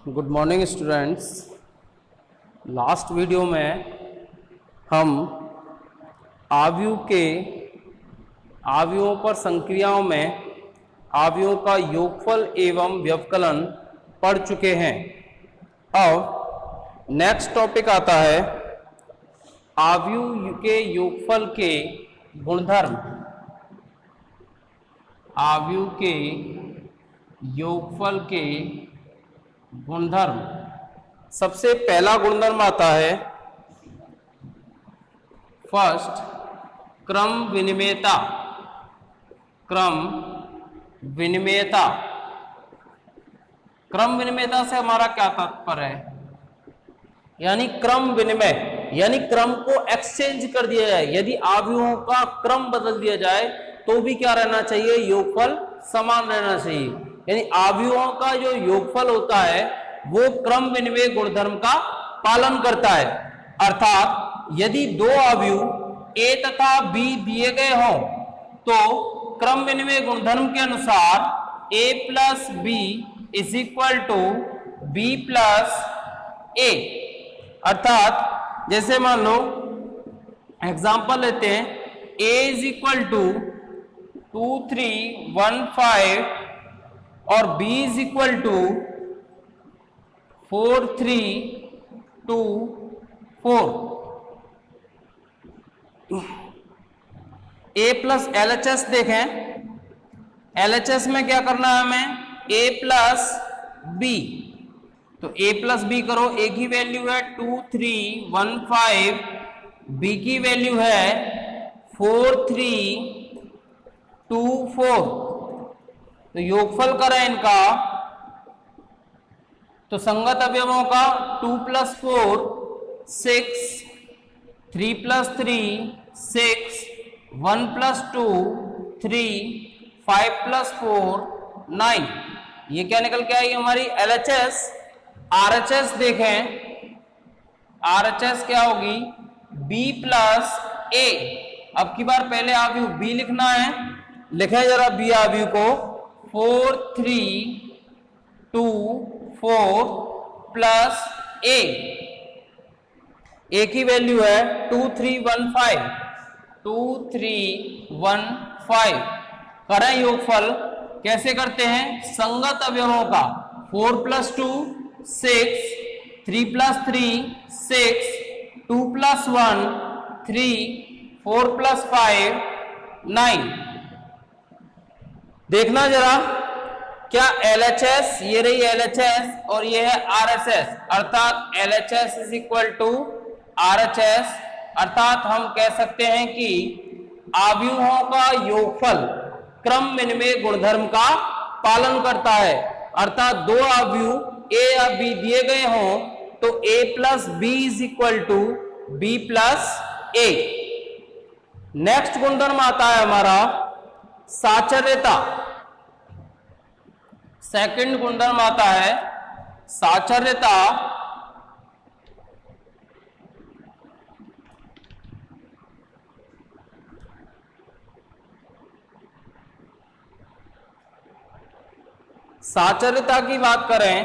Good morning students. Last video में हम आव्यूहों पर संक्रियाओं में आव्यूहों का योगफल एवं व्यवकलन पढ़ चुके हैं। अब नेक्स्ट टॉपिक आता है आव्यूह के योगफल के गुणधर्म। आव्यूह के योगफल के गुणधर्म। सबसे पहला गुणधर्म आता है फर्स्ट, क्रम विनिमेयता। क्रम विनिमेयता। क्रम विनिमेयता से हमारा क्या तात्पर्य है? यानी क्रम विनिमय, यानी क्रम को एक्सचेंज कर दिया जाए। यदि आव्यूहों का क्रम बदल दिया जाए तो भी क्या रहना चाहिए? योगफल समान रहना चाहिए। यानी आव्यूहों का जो योगफल होता है वो क्रम विनिमय गुणधर्म का पालन करता है। अर्थात यदि दो आव्यूह ए तथा बी दिए गए हों तो क्रम विनिमय गुणधर्म के अनुसार A plus B is equal to B plus A. अर्थात जैसे मान लो एग्जांपल लेते हैं, ए इज इक्वल टू 2 3 1 5 और b is equal to 4 3 2 4। a plus LHS देखें, LHS में क्या करना है हमें? a plus b। तो a प्लस b करो, a की वैल्यू है 2 3 1 5, b की वैल्यू है 4 3 2 4। तो योगफल करें इनका तो संगत अवयवों का 2 प्लस 4 6, 3 प्लस 3 6, 1 प्लस 2 3, 5 प्लस 4 9। ये क्या निकल के आएगी हमारी LHS। RHS देखें, RHS क्या होगी? B plus A। अब की बार पहले आव्यूह B लिखना है, लिखें जरा B आव्यूह को। 4 3 2 4 प्लस A। A की वैल्यू है 2 3 1 5, 2 3 1 5। करें योगफल, कैसे करते हैं? संगत अवयवों का 4 प्लस 2 6, 3 प्लस 3 6, 2 प्लस 1 3, 4 प्लस 5 9। देखना जरा, क्या LHS, ये रही LHS और ये है RHS, अर्थात LHS is equal to RHS। अर्थात हम कह सकते हैं कि आव्यूहों का योगफल क्रम विनिमय गुणधर्म का पालन करता है। अर्थात दो आव्यूह A या B दिए गए हों तो A plus B is equal to B plus A। Next गुणधर्म आता है हमारा साचर्यता। सेकंड गुणधर्म आता है साचर्यता। साचर्यता की बात करें,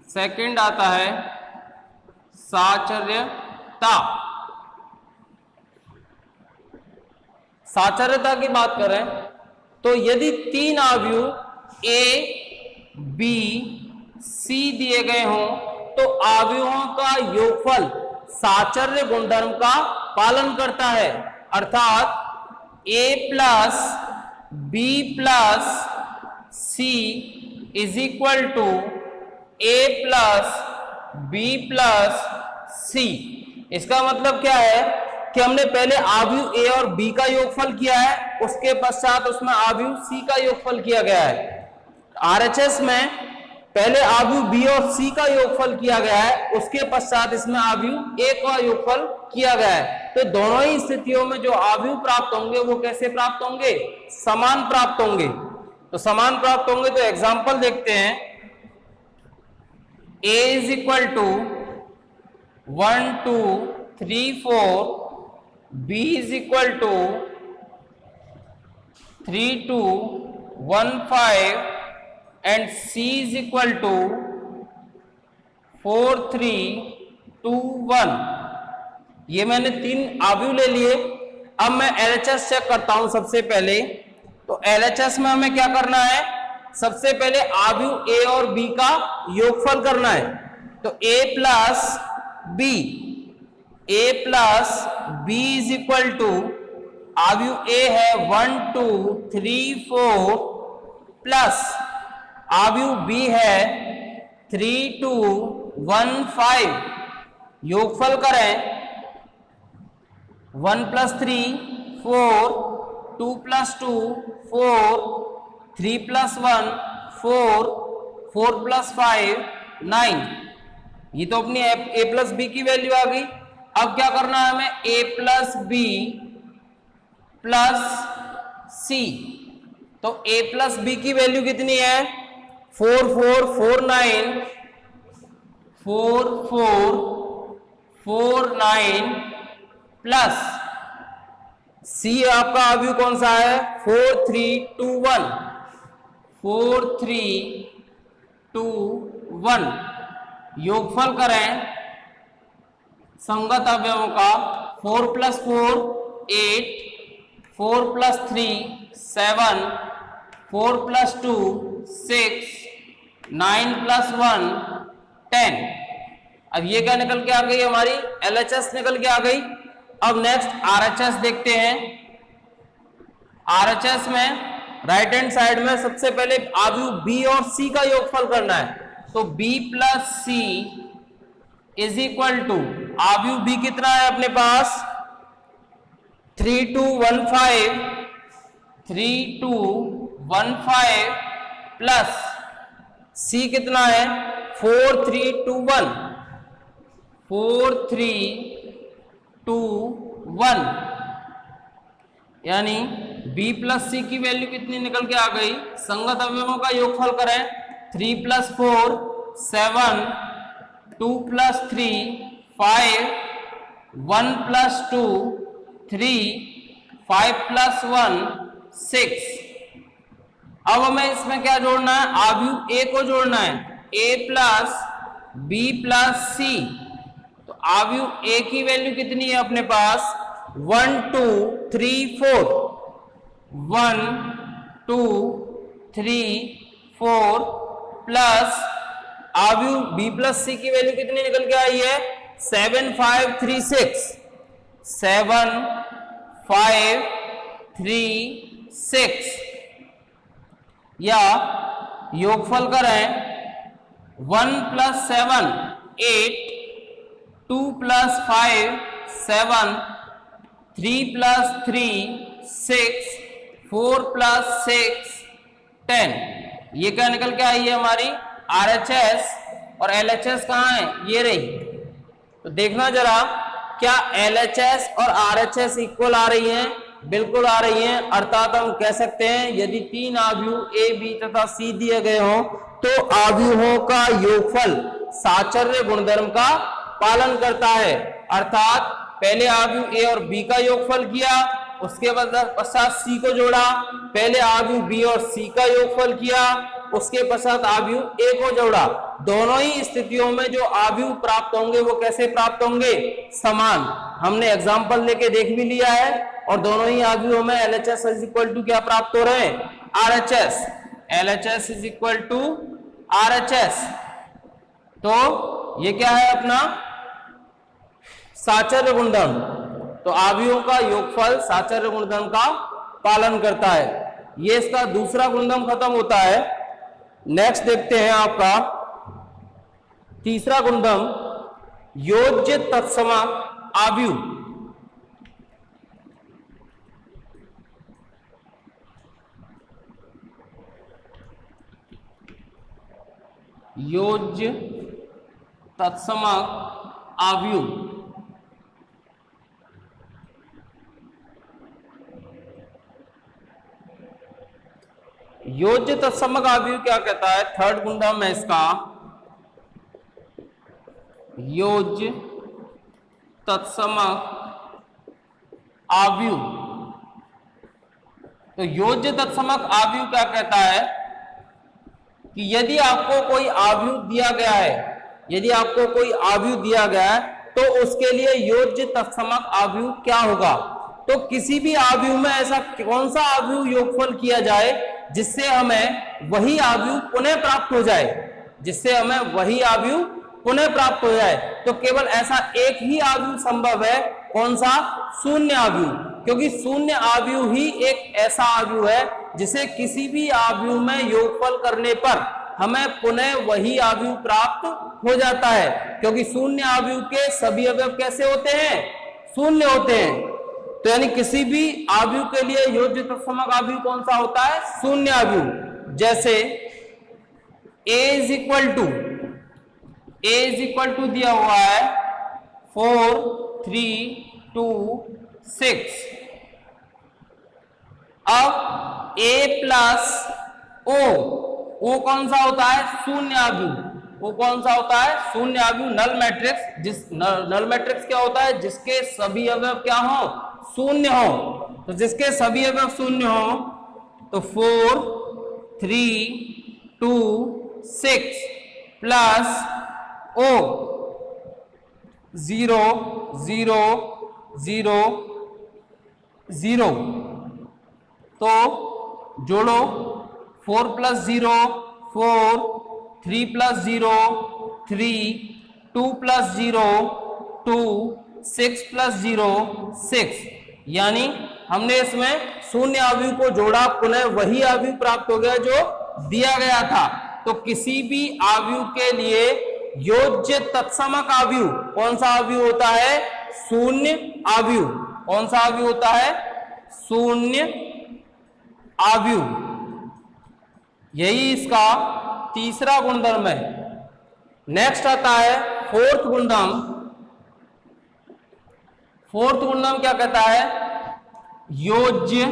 सेकंड आता है साचर्यता। साचर्यता की बात करें तो यदि तीन आव्यूह A B C दिए गए हों तो आव्यूहों का योगफल साचर्य गुणधर्म का पालन करता है। अर्थात A plus B plus C is equal to A plus B plus C। इसका मतलब क्या है कि हमने पहले आव्यूह A और B का योगफल किया है, उसके पश्चात उसमें आव्यूह C का योगफल किया गया है। RHS में पहले आव्यूह B और C का योगफल किया गया है, उसके पश्चात इसमें आव्यूह A का योगफल किया गया है। तो दोनों ही स्थितियों में जो आव्यूह प्राप्त होंगे वो कैसे प्राप्त होंगे? समान प्राप्त होंगे। तो समान प्राप्त होंगे तो एग्जाम्पल देखते हैं। A is equal to 1 2 3 4, B is equal to 3 2 1 5 and C is equal to 4 3 2 1। ये मैंने 3 अवयव ले लिए। अब मैं LHS चेक करता हूं सबसे पहले। तो LHS में हमें क्या करना है, सबसे पहले अवयव A और B का योगफल करना है। तो A plus B is equal to अवयव A है 1 2 3 4 प्लस अवयव B है 3 2 1 5। योगफल करें 1 प्लस 3 4 2 प्लस 2 4 3 प्लस 1 4 4 प्लस 5 9। ये तो अपनी A प्लस बी की वैल्यू आ गई। अब क्या करना है हमें, A प्लस बी प्लस सी। तो A प्लस बी की वैल्यू कितनी है, 4 4 4 9 4 4 4 9 प्लस C आपका अवयव कौन सा है, 4 3 2 1 4 3 2 1। योगफल करें संगत अवयवों का 4 प्लस 4 8 4 प्लस 3 7 4 प्लस 2 6 9 प्लस 1 10। अब ये क्या निकल के आ गई, हमारी LHS निकल के आ गई। अब नेक्स्ट RHS देखते हैं। RHS में राइट हैंड साइड में सबसे पहले अवयव B और C का योगफल करना है। तो B plus C is equal to अवयव B कितना है अपने पास, 3 2 1 5 3 2 1 5 प्लस C कितना है 4 3 2 1 4 3 2 1। यानी B प्लस C की वैल्यू कितनी निकल के आ गई, संगत अवयवों का योगफल करें 3 प्लस 4 7 2 प्लस 3 5 1 प्लस 2 3 5 प्लस 1 6। अब हमें इसमें क्या जोड़ना है, अवयव A को जोड़ना है, A plus B plus C। तो अवयव A की वैल्यू कितनी है अपने पास, 1 2 3 4 1 2 3 4 प्लस अवयव B प्लस C की वैल्यू कितनी निकल के आई है, 7 5 3 6 7 5 3 6। या योगफल करें 1 प्लस 7 8 2 प्लस 5 7 3 प्लस 3 6 4 प्लस 6 10। ये क्या निकल के आई है हमारी RHS। और LHS कहाँ है, ये रही। तो देखना जरा, क्या LHS और RHS इक्वल आ रही हैं, बिल्कुल आ रही हैं। अर्थात हम कह सकते हैं यदि 3 अवयव A B तथा C दिए गए हों तो अवयवों का योगफल साचर्य गुणधर्म का पालन करता है। अर्थात पहले अवयव A और B का योगफल किया, उसके पश्चात C को जोड़ा, पहले अवयव B और C का योगफल किया, उसके पश्चात अवयव A को जोड़ा। दोनों ही स्थितियों में जो अवयव प्राप्त होंगे वो कैसे प्राप्त होंगे, समान। हमने एग्जांपल लेके देख भी लिया है। और दोनों ही अवयवों में LHS इज इक्वल टू क्या प्राप्त हो रहे हैं, RHS। LHS is equal to RHS। तो ये क्या है अपना साचर्य गुणधर्म। तो अवयवों का योगफल साचर्य गुणधर्म का पालन करता है। ये इसका दूसरा गुणधर्म खत्म होता है। नेक्स्ट देखते हैं आपका तीसरा गुणधर्म, योज्य तत्समक अवयव। योज्य तत्समक अवयव। योज्य तत्समक अवयव क्या कहता है, थर्ड गुणधर्म है इसका, योज्य तत्समक अवयव। तो योज्य तत्समक अवयव क्या कहता है, कि यदि आपको कोई आव्यूह दिया गया है, यदि आपको कोई आव्यूह दिया गया है तो उसके लिए योज्य तत्समक आव्यूह क्या होगा। तो किसी भी आव्यूह में ऐसा कौन सा आव्यूह योगफल किया जाए जिससे हमें वही आव्यूह पुनः प्राप्त हो जाए, जिससे हमें वही आव्यूह पुनः प्राप्त हो जाए। तो केवल ऐसा एक ही आव्यूह संभव है, कौन सा, शून्य आव्यूह, क्योंकि शून्य आव्यूह ही एक ऐसा आव्यूह है जिसे किसी भी आव्यूह में योगफल करने पर हमें पुनः वही आव्यूह प्राप्त हो जाता है, क्योंकि शून्य आव्यूह के सभी अवयव कैसे होते हैं, शून्य होते हैं। तो यानी किसी भी आव्यूह के लिए योज्य तत्समक आव्यूह कौन सा होता है, शून्य आव्यूह। जैसे a इज इक्वल टू दिया हुआ है 4 3 2 6। अब a प्लस o कौन सा होता है, शून्य आव्यूह। वो कौन सा होता है, शून्य आव्यूह, नल मैट्रिक्स। जिस नल मैट्रिक्स क्या होता है, जिसके सभी अवयव क्या हो, शून्य हो। तो जिसके सभी अवयव शून्य हो तो 4 3 2 6 प्लस o 0 0 0 0। तो जोड़ो, 4 प्लस 0 4, 3 प्लस 0 3, 2 प्लस 0 2, 6 प्लस 0 6। यानी हमने इसमें शून्य आव्यूह को जोड़ा, पुनः वही आव्यूह प्राप्त हो गया जो दिया गया था। तो किसी भी आव्यूह के लिए योज्य तत्समक आव्यूह कौन सा आव्यूह होता है, शून्य आव्यूह। कौन सा आव्यूह होता है, शून्य आव्यूह। यही इसका तीसरा गुणधर्म है। नेक्स्ट आता है फोर्थ गुणधर्म। फोर्थ गुणधर्म क्या कहता है, योज्य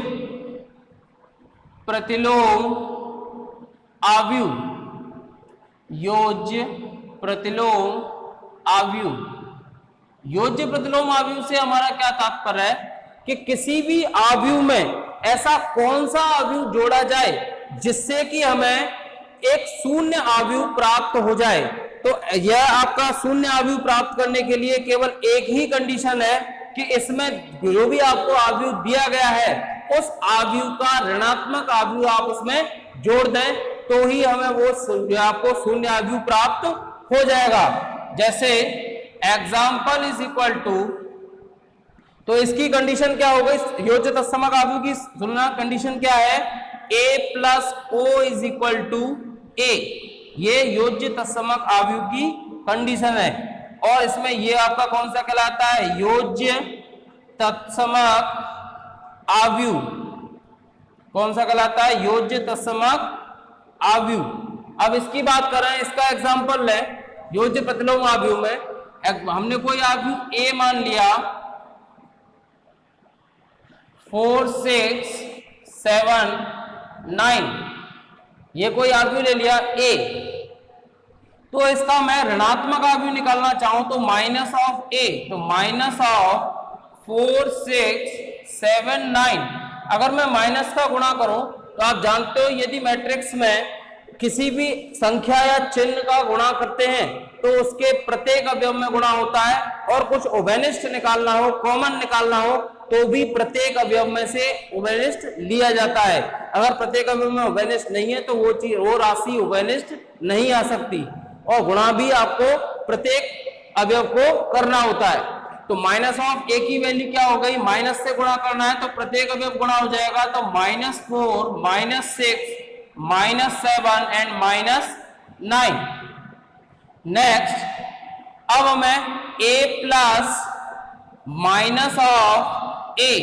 प्रतिलोम आव्यूह। योज्य प्रतिलोम आव्यूह। योज्य प्रतिलोम आव्यूह से हमारा क्या तात्पर्य है कि किसी भी आव्यूह में ऐसा कौन सा आव्यूह जोड़ा जाए जिससे कि हमें एक शून्य आव्यूह प्राप्त हो जाए। तो यह आपका शून्य आव्यूह प्राप्त करने के लिए केवल एक ही कंडीशन है कि इसमें जो भी आपको आव्यूह दिया गया है उस आव्यूह का ऋणात्मक आव्यूह आप उसमें जोड़ दें, तो ही हमें वो आपको शून्य आव्यूह प्राप्त हो जाएगा। जैसे एग्जाम्पल इज इक्वल टू, तो इसकी कंडीशन क्या हो गई, योज्य तत्समक आव्यूह की तुलना कंडीशन क्या है, a plus o is equal to a। ये योज्य तत्समक आव्यूह की कंडीशन है। और इसमें ये आपका कौन सा कहलाता है, योज्य तत्समक आव्यूह। कौन सा कहलाता है, योज्य तत्समक आव्यूह। अब इसकी बात करें, इसका एग्जांपल है योज्य प्रतिलोम आव्यूह में। हमने कोई आव्यूह a मान लिया, 4 6 7 9, ये कोई आव्यूह ले लिया a। तो इसका मैं ऋणात्मक आव्यूह निकालना चाहूं तो माइनस ऑफ a, तो माइनस ऑफ 4 6 7 9। अगर मैं माइनस का गुणा करूं तो आप जानते हो यदि मैट्रिक्स में किसी भी संख्या या चिन्ह का गुणा करते हैं तो उसके प्रत्येक अवयव में गुणा होता है, और कुछ उभयनिष्ठ निकालना हो, कॉमन निकालना हो, तो भी प्रत्येक अवयव में से उभयनिष्ठ लिया जाता है। अगर प्रत्येक अवयव में उभयनिष्ठ नहीं है तो वो राशि उभयनिष्ठ नहीं आ सकती, और गुणा भी आपको प्रत्येक अवयव को करना होता है। तो माइनस ऑफ ए की वैल्यू क्या हो गई, माइनस से गुणा करना है तो प्रत्येक अवयव गुणा हो जाएगा। तो -4 -6 -7 एंड -9। नेक्स्ट, अब हमें a plus minus of a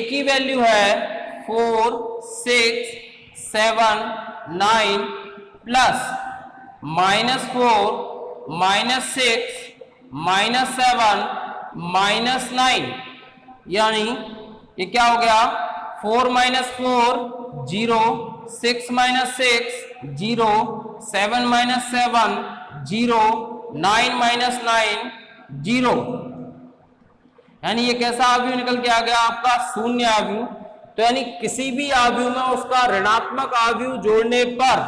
की वैल्यू है 4 6 7 9 प्लस -4 -6 -7 -9। यानी ये क्या हो गया, 4 - 4 0, 6 - 6 0, 7 - 7 0, 9 - 9 0। यानी ये कैसा आव्यूह निकल के आ गया, आपका शून्य आव्यूह। तो यानी किसी भी आव्यूह में उसका ऋणात्मक आव्यूह जोड़ने पर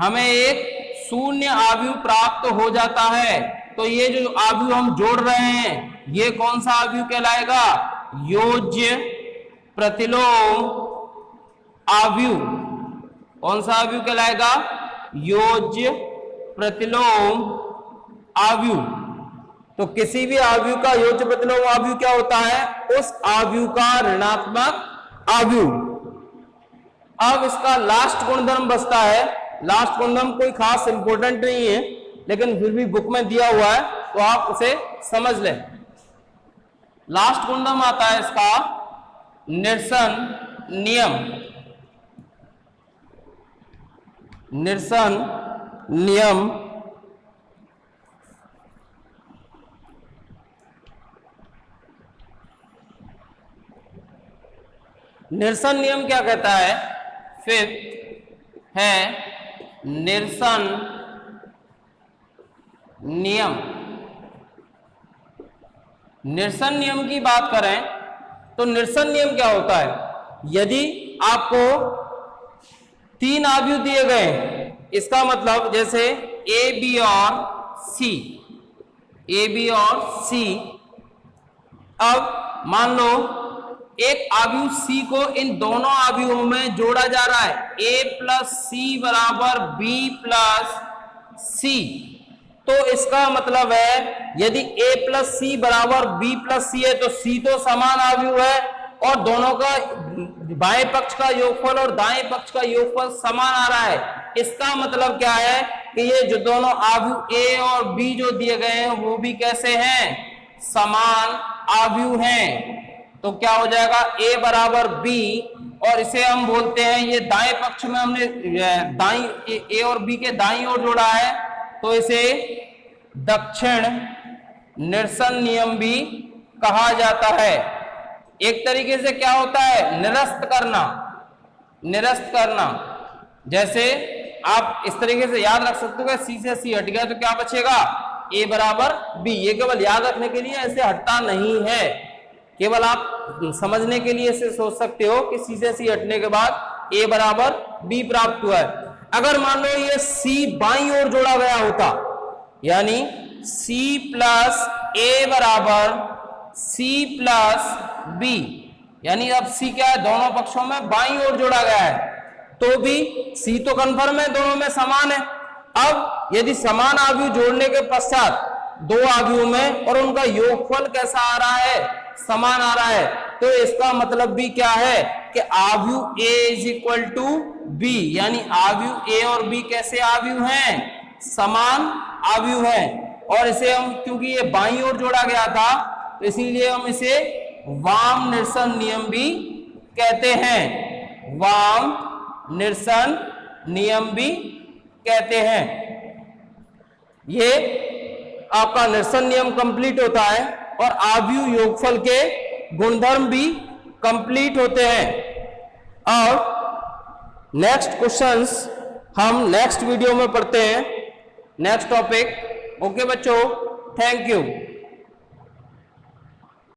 हमें एक शून्य आव्यूह प्राप्त हो जाता है। तो ये जो आव्यूह हम जोड़ रहे हैं ये कौन सा आव्यूह कहलाएगा? योज्य प्रतिलोम आव्यूह। कौन सा आव्यूह कहलाएगा? योज्य प्रतिलोम आव्यूह। तो किसी भी आव्यूह का योज्य प्रतिलोम आव्यूह क्या होता है? उस आव्यूह का ऋणात्मक आव्यूह। अब इसका लास्ट गुणधर्म बचता है। लास्ट गुणधर्म कोई खास इंपॉर्टेंट नहीं है, लेकिन फिर भी बुक में दिया हुआ है तो आप उसे समझ लें। लास्ट गुणधर्म आता है इसका निरसन नियम। निरसन नियम निरसन नियम क्या कहता है? फिफ्थ है निरसन नियम। निरसन नियम की बात करें तो निरसन नियम क्या होता है? यदि आपको 3 आव्यूह दिए गए, इसका मतलब जैसे ए बी और सी, ए बी और सी। अब मान लो एक आव्यूह सी को इन दोनों आव्यूहों में जोड़ा जा रहा है, ए प्लस सी बराबर बी प्लस सी। तो इसका मतलब है यदि a प्लस सी बराबर b प्लस सी है तो c तो समान आव्यूह है और दोनों का बाएं पक्ष का योगफल और दाएं पक्ष का योगफल समान आ रहा है। इसका मतलब क्या है कि ये जो दोनों आव्यूह a और b जो दिए गए हैं वो भी कैसे हैं? समान आव्यूह हैं। तो क्या हो जाएगा? a बराबर b, और इसे हम बोलते हैं, ये दाएं पक्ष में हमने दाईं a और b के दाईं ओर जोड़ा है तो इसे दक्षिण निरसन नियम भी कहा जाता है। एक तरीके से क्या होता है? निरस्त करना। निरस्त करना जैसे आप इस तरीके से याद रख सकते हो कि सी से सी हट गया तो क्या बचेगा? a बराबर b। ये केवल याद रखने के लिए, ऐसे हटता नहीं है, केवल आप समझने के लिए इसे सोच सकते हो कि सी से सी हटने के बाद a बराबर b प्राप्त हुआ है। अगर मान लो ये c बाईं ओर जोड़ा गया होता, यानी c प्लस a बराबर c प्लस b, यानी अब c क्या है? दोनों पक्षों में बाईं ओर जोड़ा गया है, तो भी c तो कन्फर्म है, दोनों में समान है। अब यदि समान आव्यूह जोड़ने के पश्चात दो आव्यूह में और उनका योगफल कैसा आ रहा है? समान आ रहा है, तो इसका मतलब भी क्या है कि आव्यूह a is equal to b, यानी आव्यूह a और b कैसे आव्यूह हैं? समान आव्यूह हैं। और इसे हम, क्योंकि ये बाईं ओर जोड़ा गया था तो इसीलिए हम इसे वाम निरसन नियम भी कहते हैं। वाम निरसन नियम भी कहते हैं। ये आपका निरसन नियम कंप्लीट होता है और आव्यूह योगफल के गुणधर्म भी कंप्लीट होते हैं। और नेक्स्ट क्वेश्चंस हम नेक्स्ट वीडियो में पढ़ते हैं, नेक्स्ट टॉपिक। ओके बच्चों, थैंक यू।